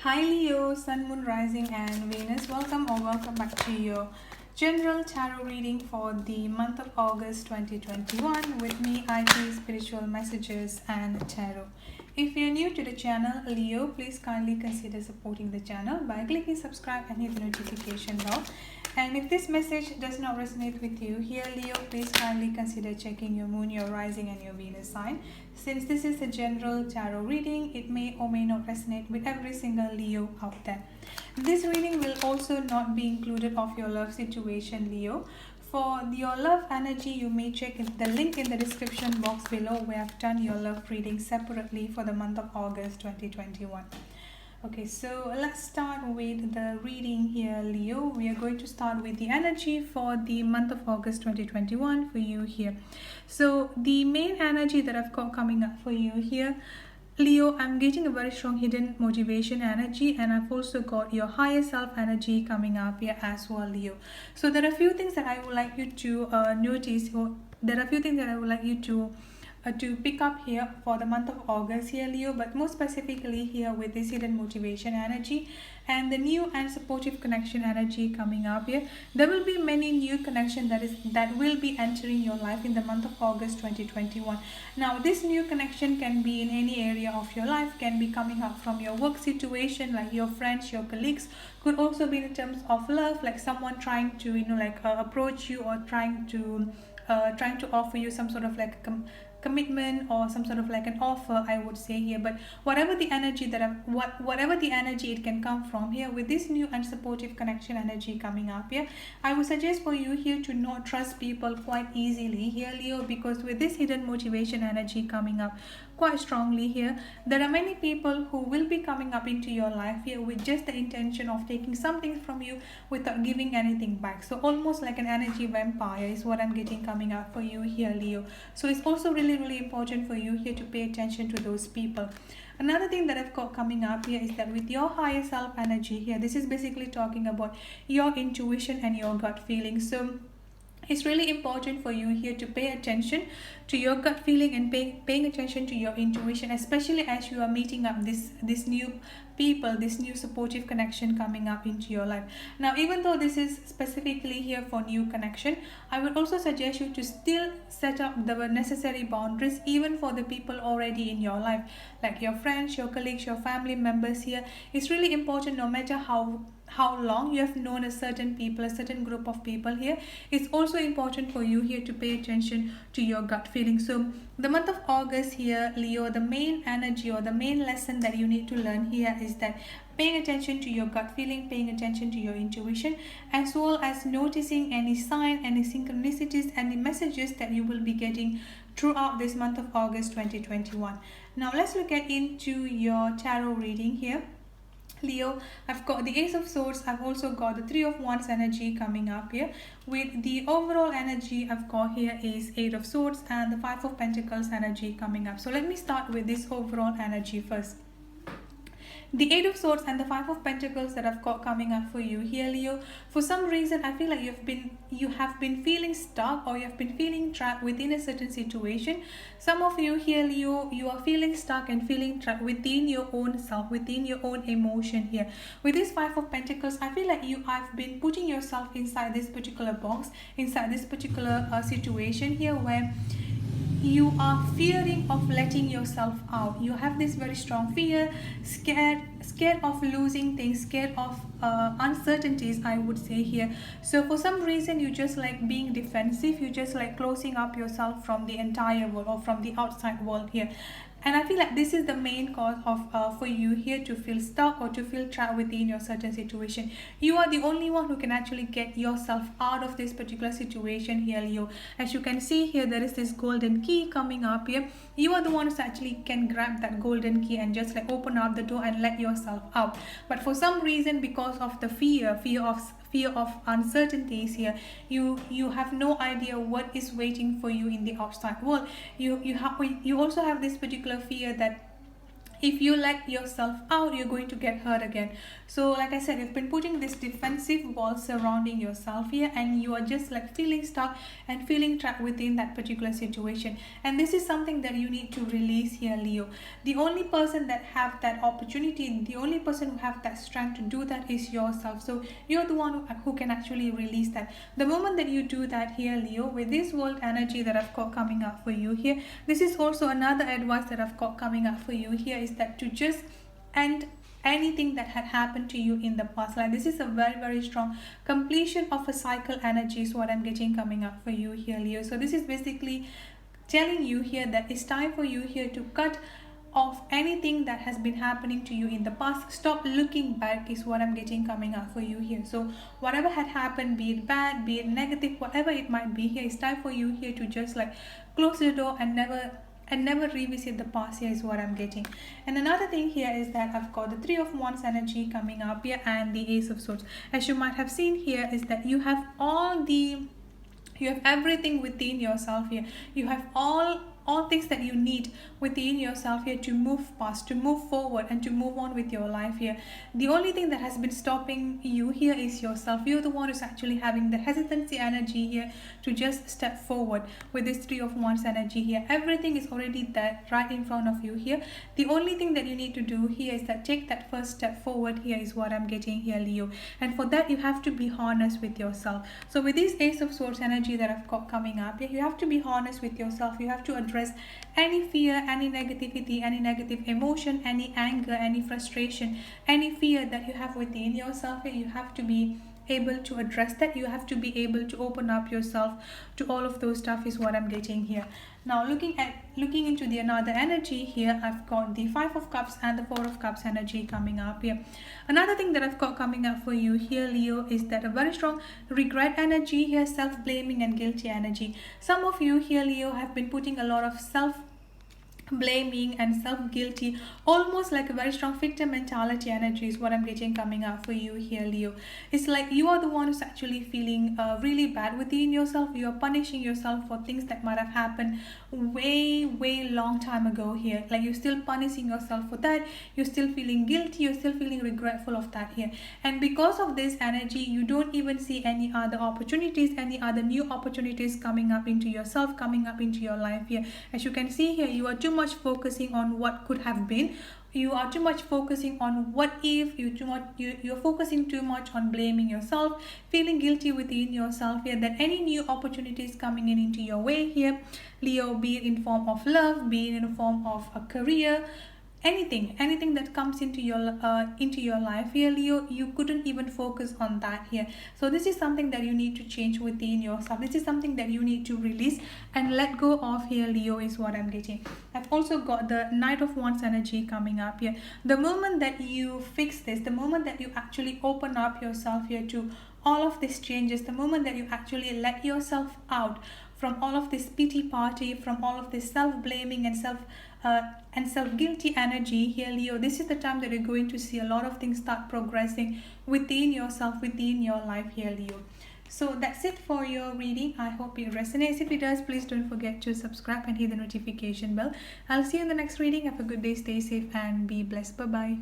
Hi Leo, Sun, Moon, Rising, and Venus. Welcome back to your general tarot reading for the month of August 2021 with me, IT Spiritual Messages and Tarot. If you're new to the channel, Leo, please kindly consider supporting the channel by clicking subscribe and hit the notification bell. And if this message does not resonate with you, here Leo, please kindly consider checking your moon, your rising, and your Venus sign. Since this is a general tarot reading, it may or may not resonate with every single Leo out there. This reading will also not be included of your love situation, Leo. For your love energy, you may check the link in the description box below where I've done your love reading separately for the month of August 2021. Okay, so let's start with the reading here, Leo. We are going to start with the energy for the month of August 2021 for you here. So the main energy that I've got coming up for you here, Leo, I'm getting a very strong hidden motivation energy, and I've also got your higher self energy coming up here as well, Leo. So there are a few things that I would like you to notice, or there are a few things that I would like you to pick up here for the month of August here, Leo, but more specifically here with this hidden motivation energy and the new and supportive connection energy coming up here. There will be many new connection that will be entering your life in the month of August 2021. Now this new connection can be in any area of your life, can be coming up from your work situation, like your friends, your colleagues, could also be in terms of love, like someone trying to approach you or trying to offer you some sort of like commitment or some sort of like an offer, I would say here. But whatever the energy whatever the energy it can come from here with this new and supportive connection energy coming up here, I would suggest for you here to not trust people quite easily here, Leo, because with this hidden motivation energy coming up quite strongly here, there are many people who will be coming up into your life here with just the intention of taking something from you without giving anything back. So almost like an energy vampire is what I'm getting coming up for you here, Leo. So it's also really important for you here to pay attention to those people. Another thing that I've got coming up here is that with your higher self energy here, this is basically talking about your intuition and your gut feeling. So it's really important for you here to pay attention to your gut feeling and paying attention to your intuition, especially as you are meeting up this new people, this new supportive connection coming up into your life. Now, even though this is specifically here for new connection, I would also suggest you to still set up the necessary boundaries even for the people already in your life, like your friends, your colleagues, your family members here. It's really important, no matter how long you have known a certain people, a certain group of people here, it's also important for you here to pay attention to your gut feeling. So the month of August here, Leo, the main energy or the main lesson that you need to learn here is that paying attention to your gut feeling, paying attention to your intuition, as well as noticing any sign, any synchronicities, and the messages that you will be getting throughout this month of August 2021. Now let's look at into your tarot reading here, Leo. I've got the Ace of Swords. I've also got the Three of Wands energy coming up here. With the overall energy I've got here is Eight of Swords and the Five of Pentacles energy coming up. So let me start with this overall energy first. The Eight of Swords and the Five of Pentacles that I've got coming up for you here, Leo. For some reason, I feel like you have been feeling stuck, or you have been feeling trapped within a certain situation. Some of you here, Leo, you are feeling stuck and feeling trapped within your own self, within your own emotion here. With this Five of Pentacles, I feel like you have been putting yourself inside this particular box, inside this particular situation here, where you are fearing of letting yourself out. You have this very strong fear, scared of losing things, scared of uncertainties, I would say here. So for some reason, you just like being defensive, you just like closing up yourself from the entire world or from the outside world here. And I feel like this is the main cause of for you here to feel stuck or to feel trapped within your certain situation. You are the only one who can actually get yourself out of this particular situation here, Leo. As you can see here, there is this golden key coming up here. You are the one who actually can grab that golden key and just like open up the door and let yourself out. But for some reason, because of the fear of uncertainties here, you have no idea what is waiting for you in the outside world. You also have this particular fear that if you let yourself out, you're going to get hurt again. So like I said, you've been putting this defensive wall surrounding yourself here, and you are just like feeling stuck and feeling trapped within that particular situation. And this is something that you need to release here, Leo. The only person that have that opportunity, the only person who have that strength to do that is yourself. So you're the one who can actually release that. The moment that you do that here, Leo, with this world energy that I've got coming up for you here, this is also another advice that I've got coming up for you here, is that to just end anything that had happened to you in the past. Like this is a very strong completion of a cycle energy is what I'm getting coming up for you here, Leo. So this is basically telling you here that it's time for you here to cut off anything that has been happening to you in the past. Stop looking back is what I'm getting coming up for you here. So whatever had happened, be it bad, be it negative, whatever it might be here, it's time for you here to just like close the door and never revisit the past here is what I'm getting. And another thing here is that I've got the Three of Wands energy coming up here and the Ace of Swords. As you might have seen here, is that you have everything within yourself here. You have all things that you need within yourself here to move past, to move forward, and to move on with your life here. The only thing that has been stopping you here is yourself. You're the one who's actually having the hesitancy energy here to just step forward with this Three of Wands energy here. Everything is already there right in front of you here. The only thing that you need to do here is that take that first step forward here is what I'm getting here, Leo. And for that, you have to be honest with yourself. So with this Ace of Swords energy that I've got coming up here, you have to be honest with yourself. You have to address any fear, any negativity, any negative emotion, any anger, any frustration, any fear that you have within yourself. You have to be able to address that. You have to be able to open up yourself to all of those stuff is what I'm getting here. Now looking into the another energy here, I've got the Five of Cups and the Four of Cups energy coming up here. Another thing that I've got coming up for you here, Leo, is that a very strong regret energy here, self-blaming and guilty energy. Some of you here, Leo, have been putting a lot of self-blaming and self-guilty, almost like a very strong victim mentality energy is what I'm getting coming up for you here, Leo. It's like you are the one who's actually feeling really bad within yourself. You are punishing yourself for things that might have happened way long time ago here. Like you're still punishing yourself for that. You're still feeling guilty. You're still feeling regretful of that here. And because of this energy, you don't even see any other opportunities, any other new opportunities coming up into yourself, coming up into your life here. As you can see here, you are too much focusing on what could have been. You are too much focusing on what if. You're focusing too much on blaming yourself, feeling guilty within yourself here, that any new opportunities coming into your way here, Leo, be it in form of love, be it in form of a career, anything that comes into your life here, Leo, you couldn't even focus on that here. So this is something that you need to change within yourself. This is something that you need to release and let go of here, Leo, is what I'm getting. I've also got the Knight of Wands energy coming up here. The moment that you fix this, the moment that you actually open up yourself here to all of these changes, the moment that you actually let yourself out from all of this pity party, from all of this self-blaming and self-guilty energy here, Leo, this is the time that you're going to see a lot of things start progressing within yourself, within your life here, Leo. So that's it for your reading. I hope it resonates. If it does, please don't forget to subscribe and hit the notification bell. I'll see you in the next reading. Have a good day, stay safe and be blessed. Bye bye.